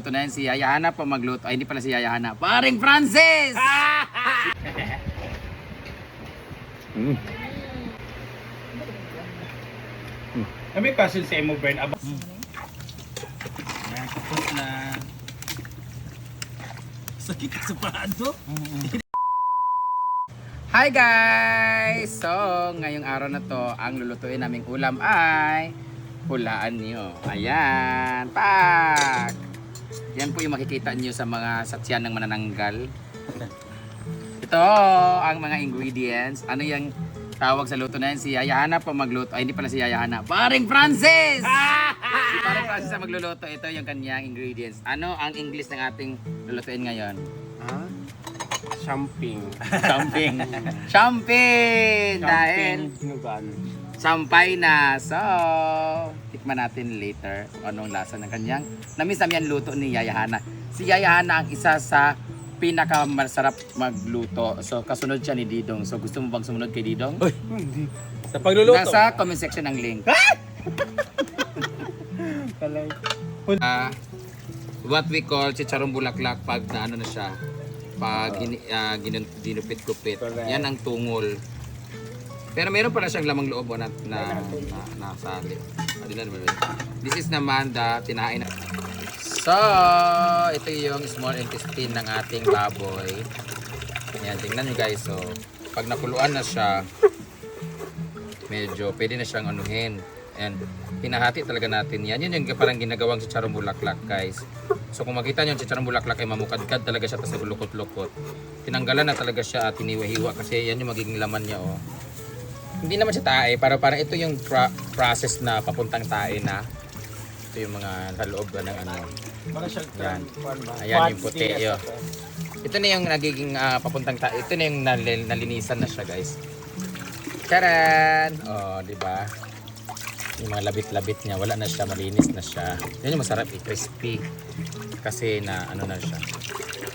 Ito na yan si Yaya Hana pa magluto. Ay, hindi pala si Yaya Hana. Paring Francis! May passion sa emo burn aba. Tapos na. Sakit sa paado. Hi guys! So, ngayong araw na to, ang lulutuin naming ulam ay hulaan nyo. Ayan! Pak! Yan po yung makikita nyo sa mga satsyan ng manananggal. Ito ang mga ingredients. Ano yung tawag sa luto na yan? Si Yaya Hana pa magluto. Ay, hindi pala si Yaya Hana. Paring Francis! Si Paring Francis ang magluluto. Ito yung kanyang ingredients. Ano ang English ng ating lulutuin ngayon? Champing. Champing. Champing! Dahil sampay na. So, tikman natin later kung anong lasa ng kanyang namin luto ni Yaya Hana. Si Yaya Hana ang isa sa pinakamasarap magluto. So, kasunod siya ni Didong. So, gusto mo bang sumunod kay Didong? Uy, hindi. Sa pagluluto. Nasa comment section ng link. What we call chicharong bulaklak pag na ano na siya. Pag dinupit-kupit. Yan ang tungol. Pero meron pala siyang lamang loob na nasali. This is naman the tinain. So, ito yung small intestine ng ating baboy. Ayan, tingnan nyo guys. So, pag nakuluan na siya, medyo pwede na siyang anuhin. And hinahati talaga natin yan. Yun yung parang ginagawang chicharong bulaklak guys. So kung makita nyo yung chicharong bulaklak ay mamukadkad talaga siya tapos lukot-lukot. Tinanggalan na talaga siya at tiniwa-hiwa kasi yan yung magiging laman niya oh. Hindi naman siya tae, parang ito yung process na papuntang tae na. Ito yung mga sa loob ng ano. Yan. Ayan yung puti yun. Ito na yung nagiging papuntang tae. Ito na yung nalinisan na siya guys. Charan! Oh, di ba? Yung mga labit-labit niya, wala na siya, malinis na siya. Yan yung masarap, crispy. Kasi na ano na siya.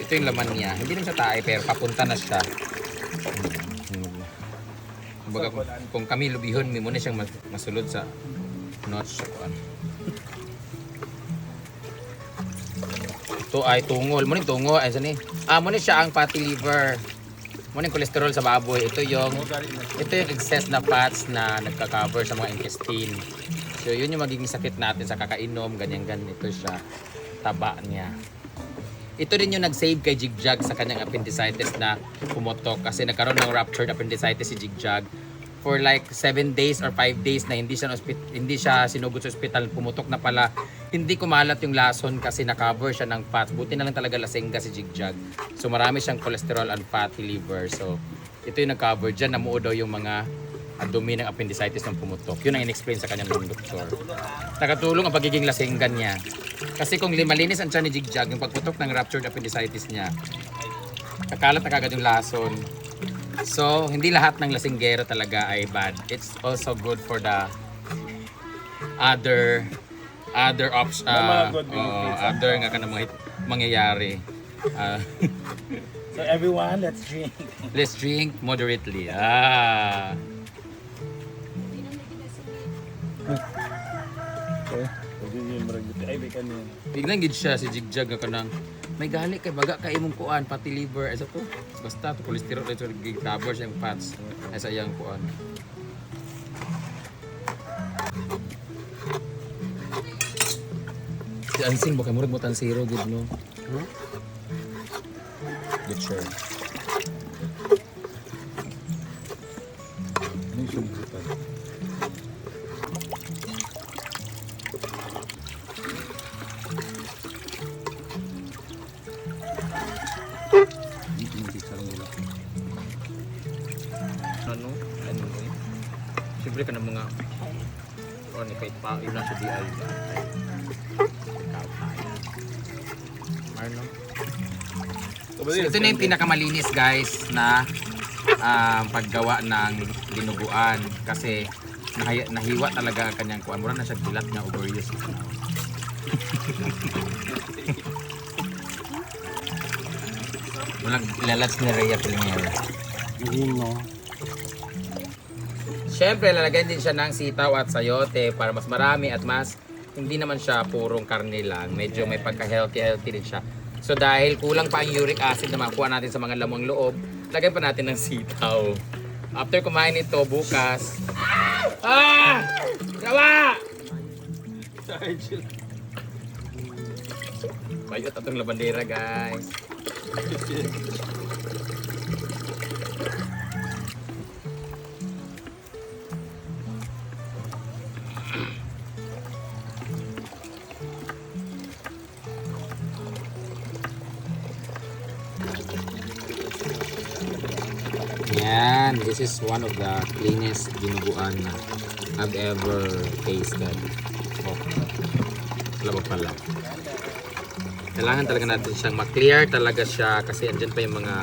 Ito yung laman niya. Hindi naman siya tae, pero papunta na siya. Kumbaga, kung kami lubihon, may muna siyang masulod sa notch. Ito ay tungol. Muna yung tungol. Ay, saan eh? Muna siya ang fatty liver. Muna yung cholesterol sa baboy. Ito yung excess na fats na nagka-cover sa mga intestine. So yun yung magiging sakit natin sa kakainom. Ganyan-ganyan. Ito siya. Taba niya. Ito rin yung nag-save kay Jigjag sa kanyang appendicitis na pumutok. Kasi nagkaroon ng ruptured appendicitis si Jigjag. For like 7 days or 5 days na hindi siya sinugod sa ospital, pumutok na pala. Hindi kumalat yung lason kasi na-cover siya ng fats. Buti na lang talaga lasengga si Jigjag. So marami siyang cholesterol and fatty liver. So ito yung nag-cover dyan. Namuo daw yung mga dumi ng appendicitis ng pumutok. Yun ang in-explain sa kanyang doktor. Nakatulong ang pagiging lasengga niya. Kasi kung malinis ang tiyan ni Jigjag, yung pagputok ng ruptured appendicitis niya, kakalat na kagad yung lason. So, hindi lahat ng lasinggero talaga ay bad. It's also good for the other other nga ka na mangyayari. So everyone, let's drink. Let's drink moderately. Biglang gid siya si Jigjag ka nang may gali kay baga kay imong kuan pati liver ay sa to. Basta to cholesterol ito gig-cover siyang fats ay sa iyang kuan. Si Ansing baka murag mo tansiro gid no. Good sure. Siyempre ka ng mga ni kahit pa yun lang sa DI So, ito na yung pinakamalinis guys na paggawa ng dinuguan kasi nahiwa talaga ang kanyang kuan. Mura na siya gilat na overuse. Walang ilalats ni Rhea Pilimera. Siyempre, lalagyan din siya ng sitaw at sayote para mas marami at mas hindi naman siya purong karne lang. Medyo may pagka-healthy din siya. So dahil kulang pa ang uric acid na makuha natin sa mga lamang loob, lagyan pa natin ng sitaw. After kumain ito bukas. Ah! Gawa! Bayot atong labandera, guys. Yan, this is one of the cleanest dinuguan na I've ever tasted. Oh, labo pala. Kailangan talaga natin siyang ma-clear talaga siya kasi andyan pa yung mga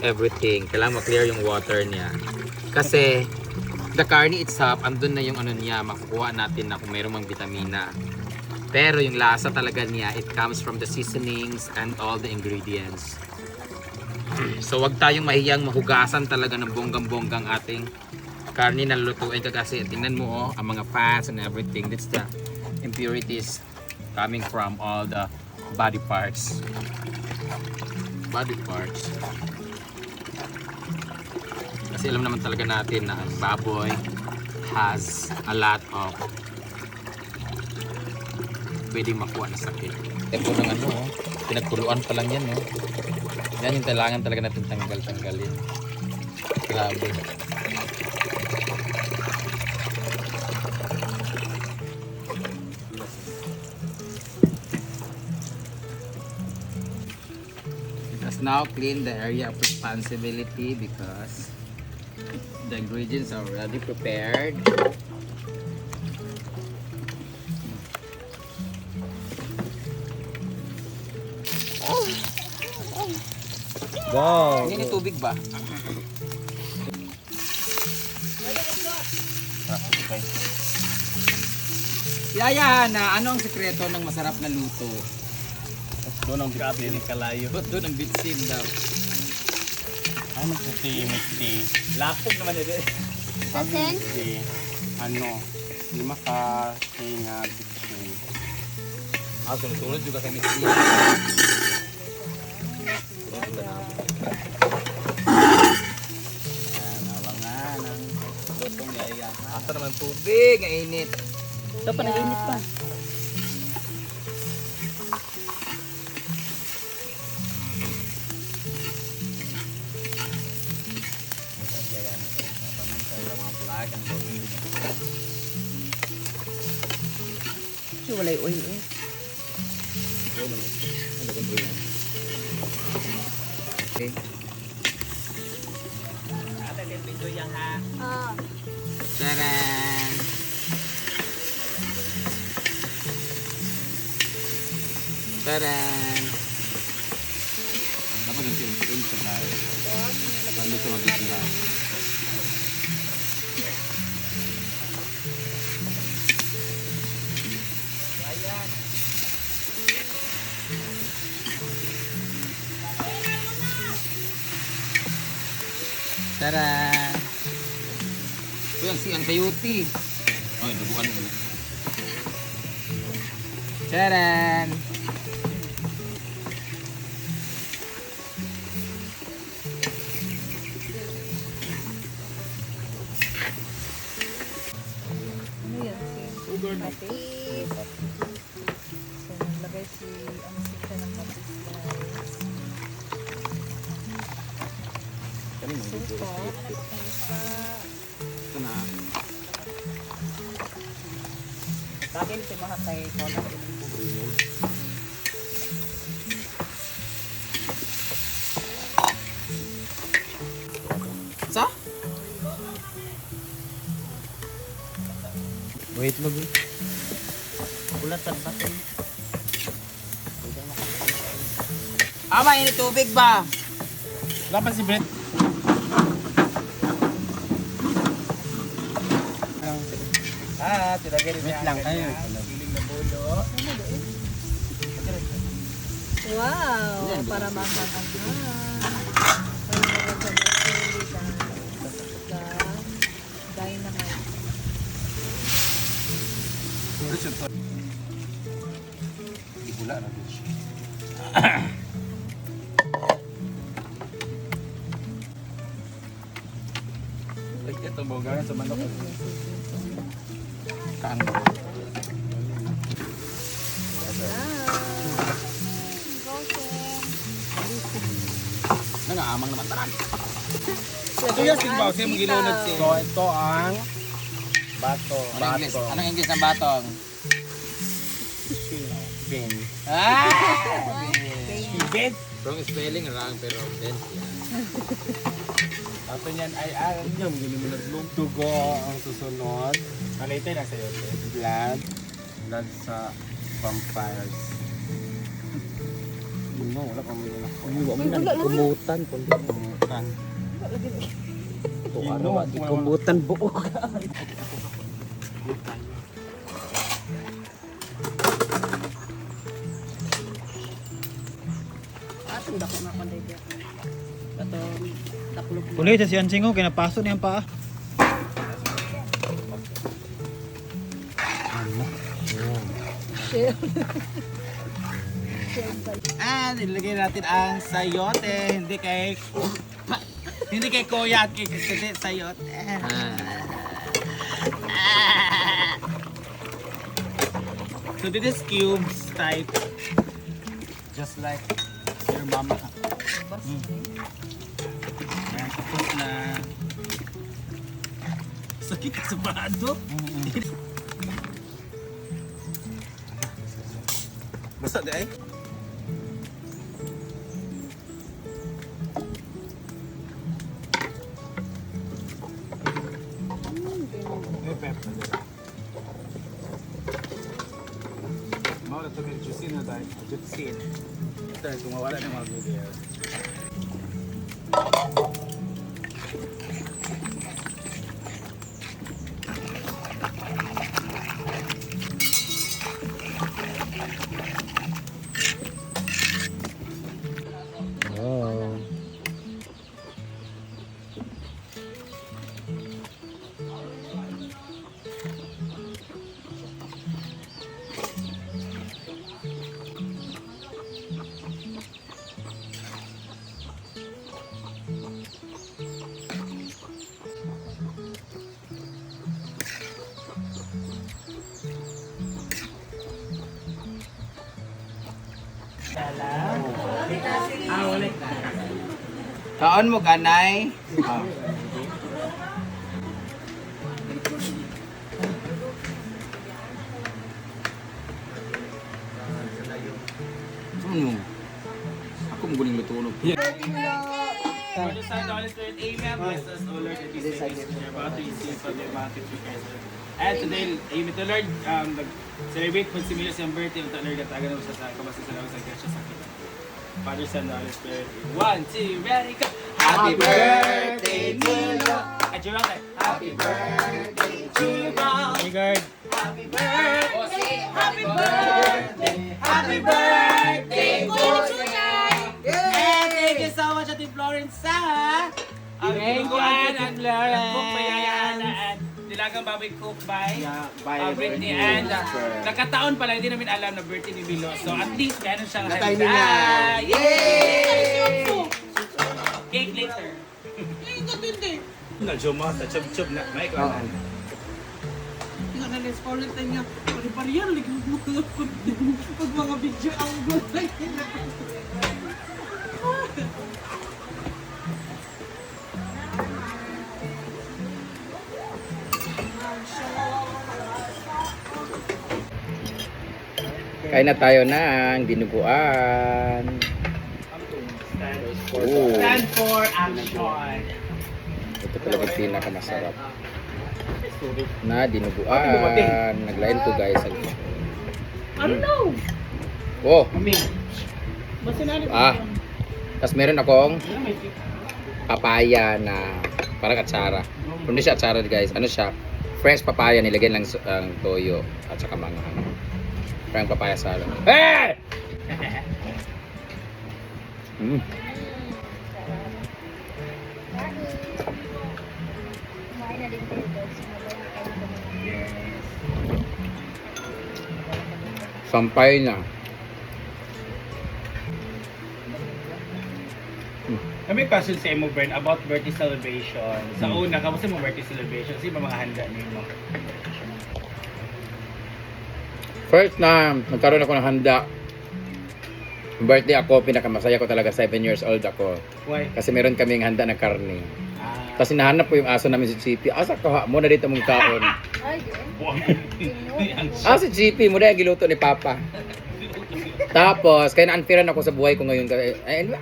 everything. Kailangan ma-clear yung water niya. Kasi the carne itself, andun na yung ano niya, makukuha natin na kung mayroong mga vitamina. Pero yung lasa talaga niya, it comes from the seasonings and all the ingredients. So wag tayong mahiyang mahugasan talaga ng bonggang-bonggang ating karne na lulutuin kasi tingnan mo oh, ang mga fats and everything. That's the impurities coming from all the body parts. Body parts. Kasi alam naman talaga natin na ang baboy has a lot of pwedeng makuha na sakit. Ito ng ano, oh, pinagkuluan pa lang yan. Oh. Yan yung kailangan talaga natin tanggalin. Grabe. Let us now clean the area of responsibility because the ingredients are already prepared. Wow! Hindi tubig ba? Yaya na, ano ang sekreto ng masarap na luto? Doon ang grabe ni Kalayo. Ba't doon ang bitsin daw? Ano po si Misty? Lapog naman ito. Asin? Si ano, lima ka nga bitchin. Sunod-sunod juga kay Miss Lee. Nalangan ang lutong yaya. Asa naman tubig, ang init. Ito pa, nag-init pa. Kasi walay oil eh. Okay. Taran! Taran! Dapat yung film sa bahay. Ano sa magiging Taran! Ito yung siyang sayuti. Ay, nabukan mo. Taran! Ano yan? Patis. So, naglagay si ang sita ng patis guys. Suka. Ito na. Sa akin, si Mahatay ko na Sa? Wait lang eh. Ulat sa batin. Ama, ini tubig ba? Wala pa si Brett. Wait lang kayo. wow! Para maanghang dynamite. Wala na din siya. Like ito, bogaran sa manok. Kaan mo. Nangaamang naman tanan. Ito yung singbaw, siya magilunod siya. So, ito ang bato. Anong English? Anong English ng batong? Pin. Ah! Pin. Wrong spelling, wrong pero then yan. Ato niyan ay alam niyo, ginumunod lung dugo ang susunod. Malite na sa'yo. Blood. Blood sa vampires. No, wala pa mo yun ako. Wala lagi. Kumutan. Kumutan. Ito, araw, di kumutan buok. Atong dako na panday diya. Ato taklop. Kulay sa siyan singo, kinapaso niya ang paa. Share. Nilagay natin ang sayote. Hindi kay kuya at kay kasi sayote. So this is cubes type. Just like your mama. Ayan, tapos na. Sakit ka sa bado. Basta di ay? Mau na ito may juicy na dahil. Juicy. Ito, kung mawala ng mga video. Oh. Kaon mo ganay. Ano? Ako mo guling lutunog. For the sign of the Amen, bless us, O Lord, that you say this in your about to receive from the advantage you guys are. And today, Amen to Lord, celebrate po si Milos yung birthday of the Lord at agaw sa kabasa sa lawas sa Gresya sa kita. Father, Son, and Holy Spirit. 1, 2, ready, go! Happy birthday to you! At your right, happy birthday to you, Happy birthday! Happy birthday! Happy birthday! Happy birthday to you! And thank you so much, Ate Florence, ha? Thank you, Ate Florence. Cook by Ayana and Nilagang Baboy Cook by Britney. And nakataon pala, hindi namin alam na birthday ni Milo. So at least meron siyang handa. Yay! Cake later. Na-juma sa chub-chub na. May ko na. Tingnan na let's call it niya. Pari-pariyan ligod mo pag mga video ang gulay. Kain na tayo ng dinuguan. Oh. Stand for action. Ito talaga yung pinakamasarap na dinuguan. Naglain ko guys. Ano? Oh. Basta na Tapos meron akong papaya na parang atsara. Hindi siya atsara guys. Ano siya? Fresh papaya nilagyan lang ang toyo at saka mga parang papaya salad. Hey! Sampay na. May question sa imo, Bern, about birthday celebration. Sa una, kamusta mo birthday celebration? Sino ba mga handa ninyo? First na nagkaroon ako ng handa. Birthday ako, pinakamasaya ko talaga, 7 years old ako. Why? Kasi meron kaming handa na karne. Ah, Tapos hinahanap ko yung aso namin si Chippy. Asa ka mo na dito mong kaon. Ay, di. buwang Si Chippy mo na yung giluto ni Papa. Tapos, kaya na-unfairan ako sa buhay ko ngayon.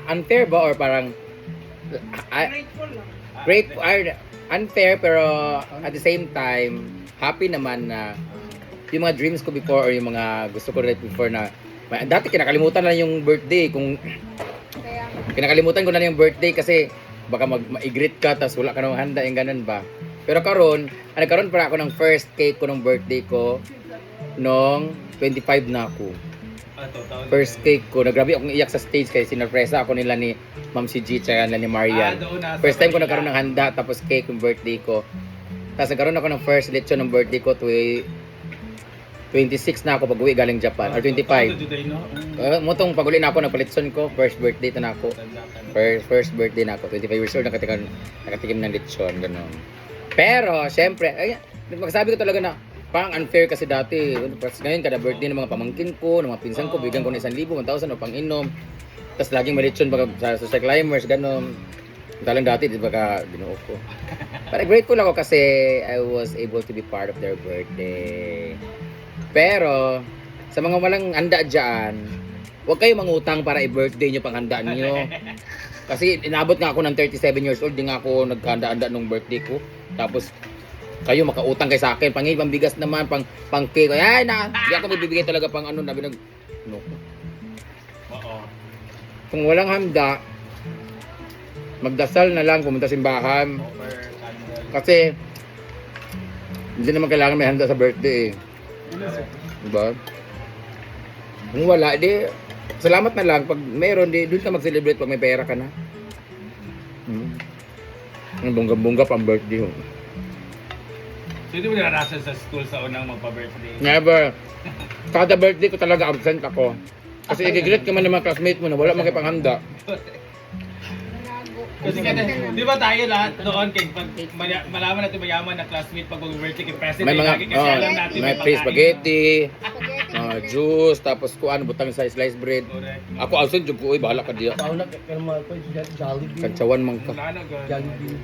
Unfair ba or parang Grateful lang. great, unfair pero at the same time, happy naman na yung mga dreams ko before or yung mga gusto ko rin before na dati kinakalimutan na lang yung birthday kung Kaya, kinakalimutan ko na lang yung birthday kasi baka ma-greet ka tapos wala ka nang handa yung ganun ba. Pero nagkaroon pa ako ng first cake ko ng birthday ko nung 25 na ako. First cake ko, nagrabe akong iyak sa stage kasi sinurpresa ako nila ni Ma'am si G tsaka nila ni Marian. First time ko nagkaroon ng handa tapos cake yung birthday ko. Tapos nagkaroon ako ng first lechon ng birthday ko 26 na ako pag-uwi galing Japan or 25. Motong pag-uli na ako nagpalitson ko, first birthday na ako. First birthday na ako, 25 years old nakatikim ng lechon ganun. Pero syempre, magsabi ko talaga na parang unfair kasi dati. Ngayon kada birthday ng mga pamangkin ko, ng mga pinsan ko, bigyan ko ng 1,000, 1,000 o pang-inom. Tapos laging may lechon sa social climbers, gano'n. Talang dati, di ba ka binuo ko. Pero grateful ako kasi I was able to be part of their birthday. Pero, sa mga walang handa dyan, huwag kayo mangutang para i-birthday nyo pang handa nyo. Kasi inabot nga ako ng 37 years old, di nga ako naghanda-handa nung birthday ko. Tapos, kayo makautang kay sa akin, pang bigas naman, pang cake. Ay na, di ako bibigay talaga pang ano, nabi nag no. Oo. Kung walang handa, magdasal na lang, pumunta simbahan. Over candle. Kasi hindi naman kailangan may handa sa birthday diba? Kung wala, di salamat na lang. Pag meron, di doon ka mag-celebrate pag may pera ka na. Ang bongga-bongga pang birthday. So, hindi mo naranasan sa school sa unang magpa-birthday? Never. Kada birthday ko talaga absent ako. Kasi i-greet ka man ng mga classmate mo na wala man kayo panghanda. manago. Kasi di ba tayo lahat doon, kay pag malaman natin mayaman na classmate pag mag-birthday kay president, May mga lagi kasi alam natin may free pagkain. spaghetti, Spaghetti. juice, tapos kuan butang sa sliced bread. Correct. Ako absent jud ko, bahala ka diya. Paula, kaya naman ko, Jollibee. Kantsawan man ka. Wala na, girl. Jollibee.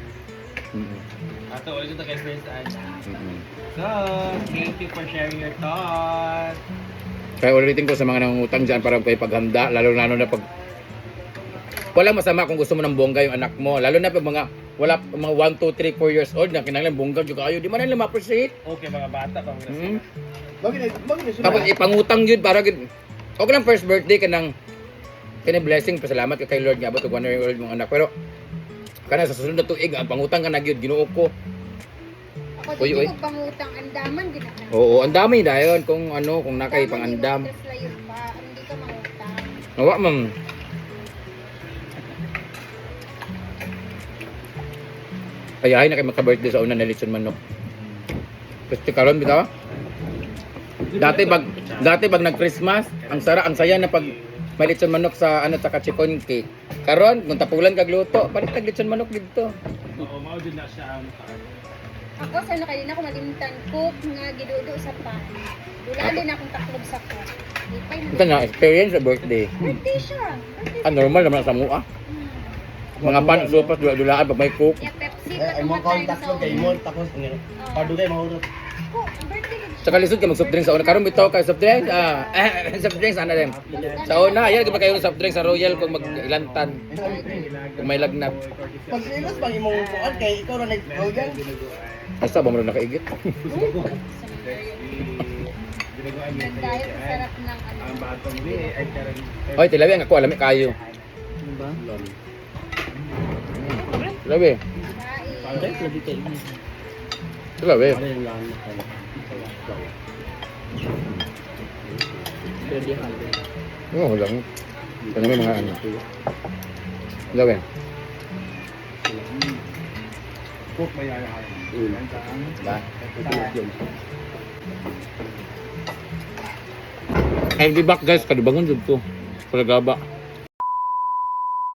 Ato, ulit ito kay Friends Anna. Mm-mm. So, thank you for sharing your thoughts. Kaya ulitin ko sa mga nangungutang dyan para kayo paghanda, lalo na pag wala masama kung gusto mo ng bongga yung anak mo, lalo na pag mga 1, 2, 3, 4 years old na kinanglan bongga jud kayo, di man nila ma-appreciate. Okay, mga bata pa. Bagay na siya. Tapos ipangutang yun para okay lang first birthday ka ng blessing, pasalamat ka kay Lord nga abot og 1 year old mong anak, pero kana sa susunod na tuig ang pangutang ka na gyud Ginoo ko. Ako Uy, dito magpangutang, andaman ginagawa. Oo, ang dami dayon kung nakay pangandam. Tapos layo pa, hindi ka mangutang. Nawa man. Ay na kay magka-birthday sa una na lechon manok. Kasi karon bitaw. Dati pag nag-Christmas, ang saya na pag may lechon manok sa chikon cake. Karon kung tapulan kag luto, palit tag lechon manok dito. Oo, maudod na siya ang Ako sa nakalina ko malimtan cook nga gidudo sa pan. Wala din akong taklob sa cook. Ipay Ito na experience sa birthday. Birthday siya. Normal naman sa mua. Mga pan sopas dula-dulaan pag may cook. Yeah, Pepsi. Ay, mo ko tatlo kay mo, tapos padugay mahurot. Cook, birthday ko. Sa kalisod ka mag soft drinks sa una. Karon bitaw kay soft drinks. Soft drinks ana din. Sa una, yan gibay kayo soft drinks sa Royal kung mag-ilantan. Kung may lagnat. Pag ilos bang imong kuan kay ikaw ra nag-rogan. Asa ba mo na nakaigit? Dahil sa sarap ng ano. Ang batong di ay karon. Hoy, tilabi ang ako alami kayo. Tilabi. Kain. Tilabi. Oo lang. Ano may mga ano. Tilabi. Cook ba yan? Ba? I'll be back guys, kadibangon dito. Palagaba.